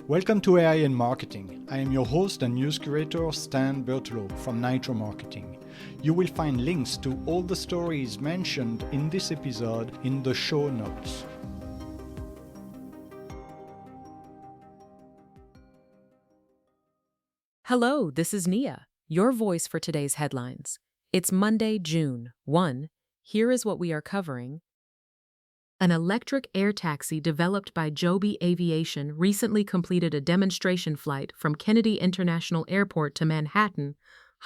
Welcome to AI in Marketing. I am your host and news curator Stan Bertolo from Nitro Marketing. You will find links to all the stories mentioned in this episode in the show notes. Hello, this is Nia, your voice for today's headlines. It's Monday, June 1. Here is what we are covering. An electric air taxi developed by Joby Aviation recently completed a demonstration flight from Kennedy International Airport to Manhattan,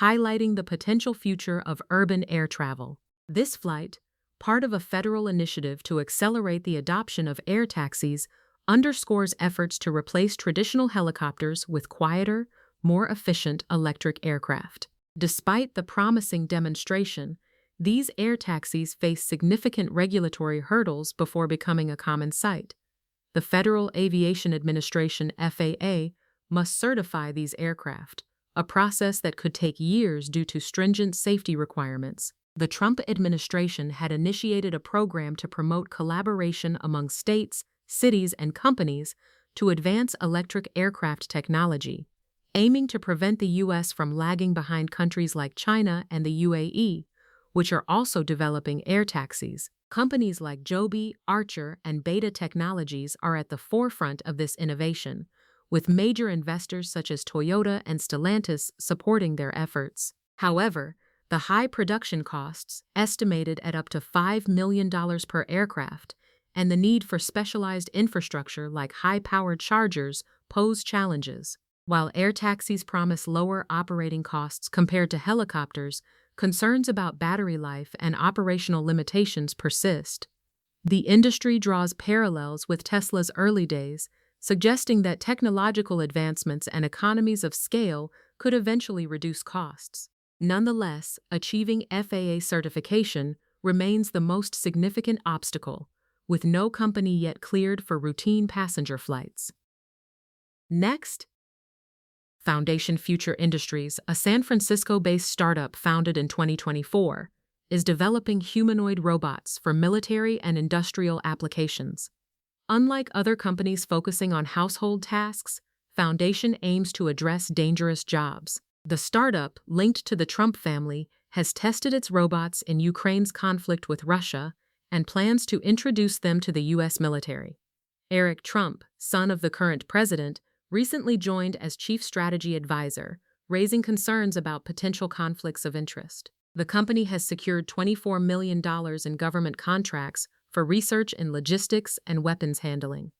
highlighting the potential future of urban air travel. This flight, part of a federal initiative to accelerate the adoption of air taxis, underscores efforts to replace traditional helicopters with quieter, more efficient electric aircraft. Despite the promising demonstration, these air taxis face significant regulatory hurdles before becoming a common sight. The Federal Aviation Administration (FAA) must certify these aircraft, a process that could take years due to stringent safety requirements. The Trump administration had initiated a program to promote collaboration among states, cities, and companies to advance electric aircraft technology, aiming to prevent the U.S. from lagging behind countries like China and the UAE, which are also developing air taxis. Companies like Joby, Archer, and Beta Technologies are at the forefront of this innovation, with major investors such as Toyota and Stellantis supporting their efforts. However, the high production costs, estimated at up to $5 million per aircraft, and the need for specialized infrastructure like high-powered chargers pose challenges. While air taxis promise lower operating costs compared to helicopters, concerns about battery life and operational limitations persist. The industry draws parallels with Tesla's early days, suggesting that technological advancements and economies of scale could eventually reduce costs. Nonetheless, achieving FAA certification remains the most significant obstacle, with no company yet cleared for routine passenger flights. Next, Foundation Future Industries, a San Francisco-based startup founded in 2024, is developing humanoid robots for military and industrial applications. Unlike other companies focusing on household tasks, Foundation aims to address dangerous jobs. The startup, linked to the Trump family, has tested its robots in Ukraine's conflict with Russia and plans to introduce them to the U.S. military. Eric Trump, son of the current president, recently joined as chief strategy advisor, raising concerns about potential conflicts of interest. The company has secured $24 million in government contracts for research in logistics and weapons handling.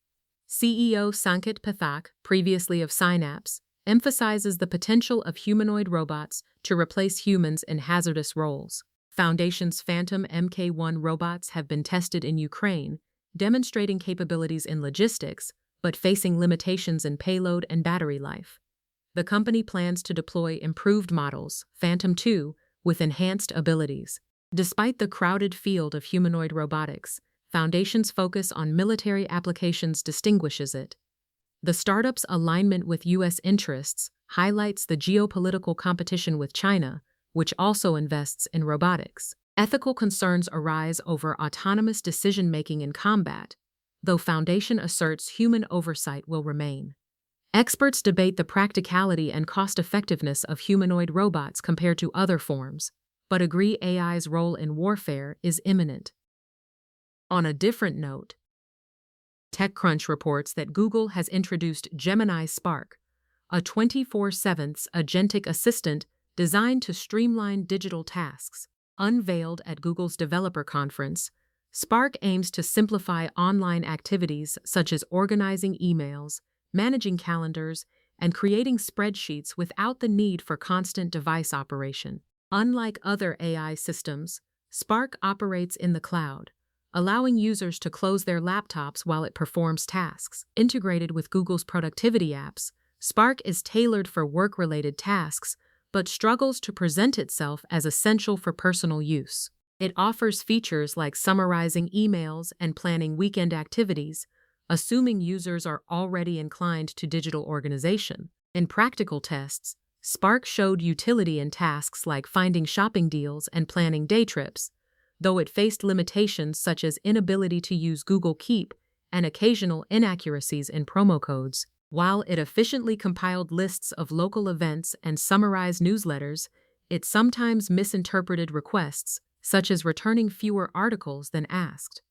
CEO Sanket Pathak, previously of Synapse, emphasizes the potential of humanoid robots to replace humans in hazardous roles. Foundation's Phantom Mk1 robots have been tested in Ukraine, demonstrating capabilities in logistics, but facing limitations in payload and battery life. The company plans to deploy improved models, Phantom 2, with enhanced abilities. Despite the crowded field of humanoid robotics, Foundation's focus on military applications distinguishes it. The startup's alignment with U.S. interests highlights the geopolitical competition with China, which also invests in robotics. Ethical concerns arise over autonomous decision-making in combat, though Foundation asserts human oversight will remain. Experts debate the practicality and cost-effectiveness of humanoid robots compared to other forms, but agree AI's role in warfare is imminent. On a different note, TechCrunch reports that Google has introduced Gemini Spark, a 24/7 agentic assistant designed to streamline digital tasks. Unveiled at Google's developer conference, Spark aims to simplify online activities such as organizing emails, managing calendars, and creating spreadsheets without the need for constant device operation. Unlike other AI systems, Spark operates in the cloud, allowing users to close their laptops while it performs tasks. Integrated with Google's productivity apps, Spark is tailored for work-related tasks, but struggles to present itself as essential for personal use. It offers features like summarizing emails and planning weekend activities, assuming users are already inclined to digital organization. In practical tests, Spark showed utility in tasks like finding shopping deals and planning day trips, though it faced limitations such as inability to use Google Keep and occasional inaccuracies in promo codes. While it efficiently compiled lists of local events and summarized newsletters, it sometimes misinterpreted requests, such as returning fewer articles than asked.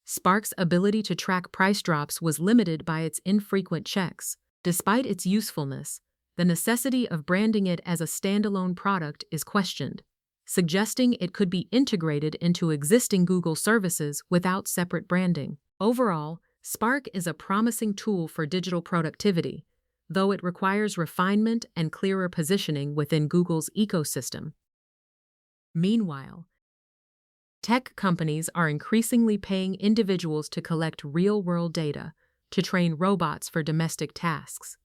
Spark's ability to track price drops was limited by its infrequent checks. Despite its usefulness, the necessity of branding it as a standalone product is questioned, suggesting it could be integrated into existing Google services without separate branding. Overall, Spark is a promising tool for digital productivity, though it requires refinement and clearer positioning within Google's ecosystem. Meanwhile, tech companies are increasingly paying individuals to collect real-world data to train robots for domestic tasks.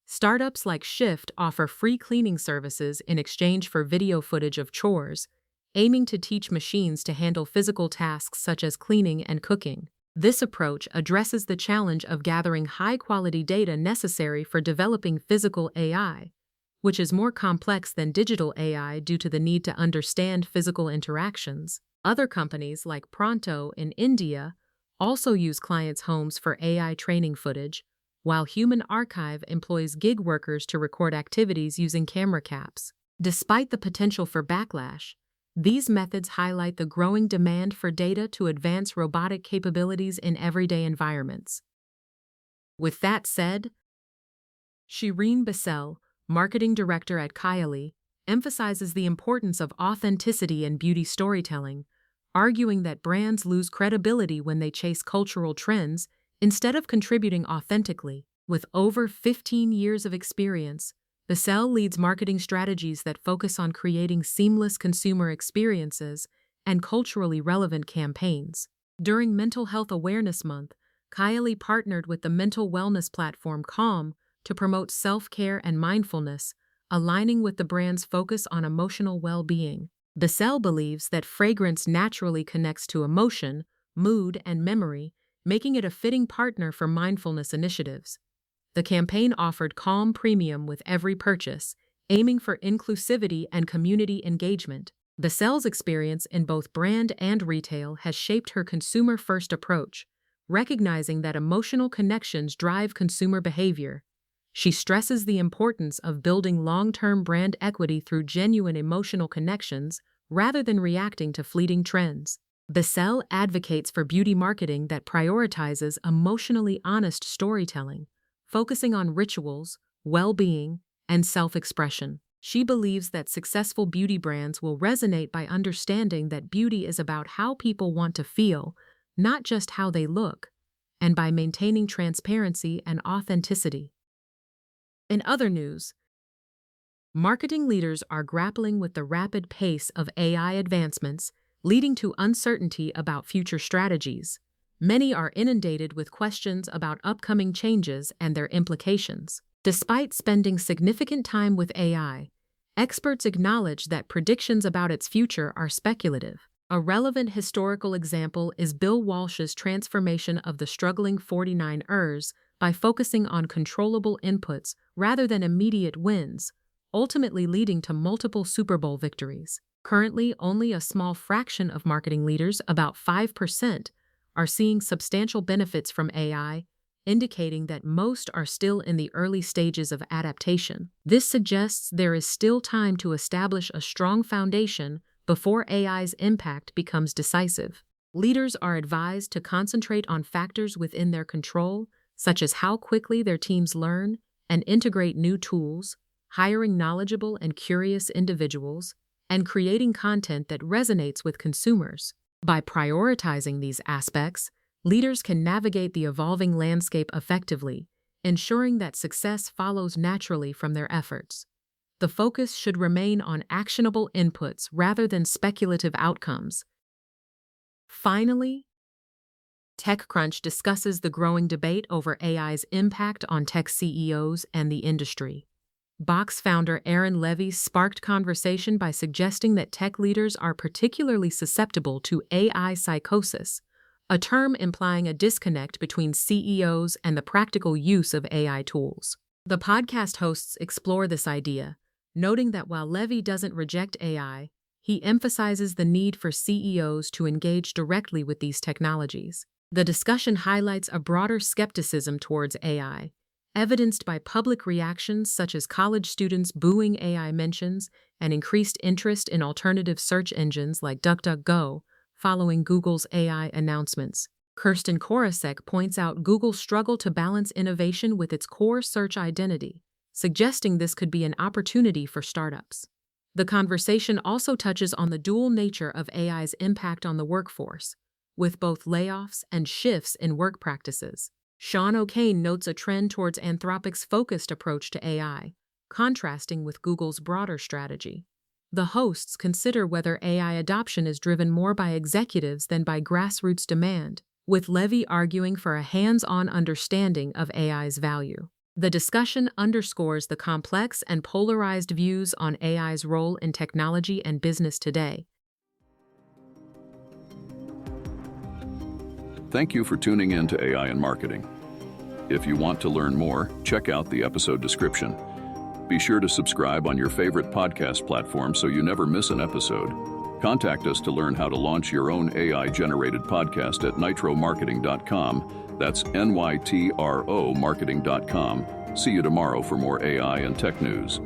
Startups like Shift offer free cleaning services in exchange for video footage of chores, aiming to teach machines to handle physical tasks such as cleaning and cooking. This approach addresses the challenge of gathering high-quality data necessary for developing physical AI, which is more complex than digital AI due to the need to understand physical interactions. Other companies like Pronto in India also use clients' homes for AI training footage, while Human Archive employs gig workers to record activities using camera caps. Despite the potential for backlash, these methods highlight the growing demand for data to advance robotic capabilities in everyday environments. With that said, Shereen Besselle, marketing director at KAYALI, emphasizes the importance of authenticity in beauty storytelling, arguing that brands lose credibility when they chase cultural trends instead of contributing authentically. With over 15 years of experience, Besselle leads marketing strategies that focus on creating seamless consumer experiences and culturally relevant campaigns. During Mental Health Awareness Month, KAYALI partnered with the mental wellness platform Calm to promote self-care and mindfulness, aligning with the brand's focus on emotional well-being. Besselle believes that fragrance naturally connects to emotion, mood, and memory, making it a fitting partner for mindfulness initiatives. The campaign offered Calm Premium with every purchase, aiming for inclusivity and community engagement. Besselle's experience in both brand and retail has shaped her consumer-first approach, recognizing that emotional connections drive consumer behavior. She stresses the importance of building long-term brand equity through genuine emotional connections rather than reacting to fleeting trends. Besselle advocates for beauty marketing that prioritizes emotionally honest storytelling, focusing on rituals, well-being, and self-expression. She believes that successful beauty brands will resonate by understanding that beauty is about how people want to feel, not just how they look, and by maintaining transparency and authenticity. In other news, marketing leaders are grappling with the rapid pace of AI advancements, leading to uncertainty about future strategies. Many are inundated with questions about upcoming changes and their implications. Despite spending significant time with AI, experts acknowledge that predictions about its future are speculative. A relevant historical example is Bill Walsh's transformation of the struggling 49ers by focusing on controllable inputs rather than immediate wins, ultimately leading to multiple Super Bowl victories. Currently, only a small fraction of marketing leaders, about 5%, are seeing substantial benefits from AI, indicating that most are still in the early stages of adaptation. This suggests there is still time to establish a strong foundation before AI's impact becomes decisive. Leaders are advised to concentrate on factors within their control, such as how quickly their teams learn and integrate new tools, hiring knowledgeable and curious individuals, and creating content that resonates with consumers. By prioritizing these aspects, leaders can navigate the evolving landscape effectively, ensuring that success follows naturally from their efforts. The focus should remain on actionable inputs rather than speculative outcomes. Finally, TechCrunch discusses the growing debate over AI's impact on tech CEOs and the industry. Box founder Aaron Levy sparked conversation by suggesting that tech leaders are particularly susceptible to AI psychosis, a term implying a disconnect between CEOs and the practical use of AI tools. The podcast hosts explore this idea, noting that while Levy doesn't reject AI, he emphasizes the need for CEOs to engage directly with these technologies. The discussion highlights a broader skepticism towards AI, evidenced by public reactions such as college students booing AI mentions and increased interest in alternative search engines like DuckDuckGo following Google's AI announcements. Kirsten Korosek points out Google's struggle to balance innovation with its core search identity, suggesting this could be an opportunity for startups. The conversation also touches on the dual nature of AI's impact on the workforce, with both layoffs and shifts in work practices. Sean O'Kane notes a trend towards Anthropic's focused approach to AI, contrasting with Google's broader strategy. The hosts consider whether AI adoption is driven more by executives than by grassroots demand, with Levy arguing for a hands-on understanding of AI's value. The discussion underscores the complex and polarized views on AI's role in technology and business today. Thank you for tuning in to AI and Marketing. If you want to learn more, check out the episode description. Be sure to subscribe on your favorite podcast platform so you never miss an episode. Contact us to learn how to launch your own AI-generated podcast at nitromarketing.com. That's NYTRO marketing.com. See you tomorrow for more AI and tech news.